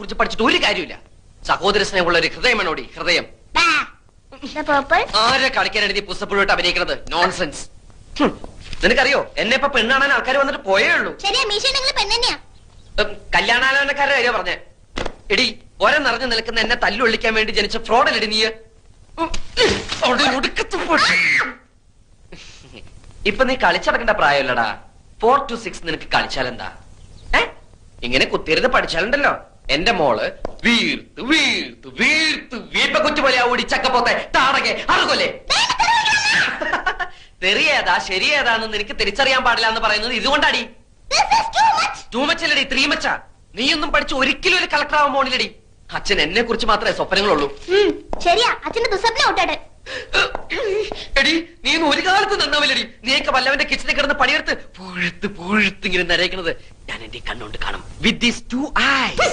കുറിച്ച് പഠിച്ചിട്ട് ഒരു കാര്യമില്ല. സഹോദര സ്നേഹമുള്ള ഒരു ഹൃദയമാണോടി ഹൃദയം. ആരെ കളിക്കാനാണ് ഈ പുസ്തകപ്പുഴോട്ട് അഭിനയിക്കുന്നത്? നോൺസെൻസ്. നിനക്കറിയോ എന്നെ ഇപ്പൊ പെണ്ണാണാൻ ആൾക്കാർ വന്നിട്ട് പോയേ ഉള്ളൂ. കല്യാണാലോചനക്കാരുടെ കാര്യം പറഞ്ഞേ. എടി ഒര നിറഞ്ഞു നിൽക്കുന്ന എന്നെ തല്ലുള്ളിക്കാൻ വേണ്ടി ജനിച്ച ഫ്രോഡല്ലടി നീ. ഇപ്പൊ നീ കളിച്ചടക്കേണ്ട പ്രായമല്ലടാ. 4 to 6 നിനക്ക് കളിച്ചാലെന്താ? ഇങ്ങനെ കുത്തിരുന്ന് പഠിച്ചാലുണ്ടല്ലോ എന്റെ മോള് വീർത്ത് വീർത്ത് വീർത്ത് വീപ്പ കുറ്റി പോലെ ഓടി ചക്കപ്പോത്തെ താടകെ അറുകൊല്ലേ. തെറിയേതാ ശരിയേതാന്ന് നിനക്ക് തിരിച്ചറിയാൻ പാടില്ല എന്ന് പറയുന്നത് ഇതുകൊണ്ടാടി. ടൂ മച്ചല്ലടി 3 മച്ച. നീയൊന്നും പഠിച്ച് ഒരിക്കലും ഒരു കളക്ടർ ആവാൻ പോണില്ലടി. അച്ഛൻ എന്നെ കുറിച്ച് മാത്രമേ സ്വപ്നങ്ങളുള്ളൂ. ശരിയാ, അച്ഛന്റെ ദുസ്വപ്നം ഔട്ടാട്. എടി നീ ഒരു കാലത്ത് നന്നാവില്ലടി. നീയൊക്കെ വല്ലവന്റെ കിച്ചണിൽ കിടന്ന് പണിയെടുത്ത് പൂഴുത്ത് പൂഴുത്ത് ഇങ്ങനെ നരയിക്കണത് ഞാൻ എന്റെ കണ്ണുകൊണ്ട് കാണും. With these 2 eyes.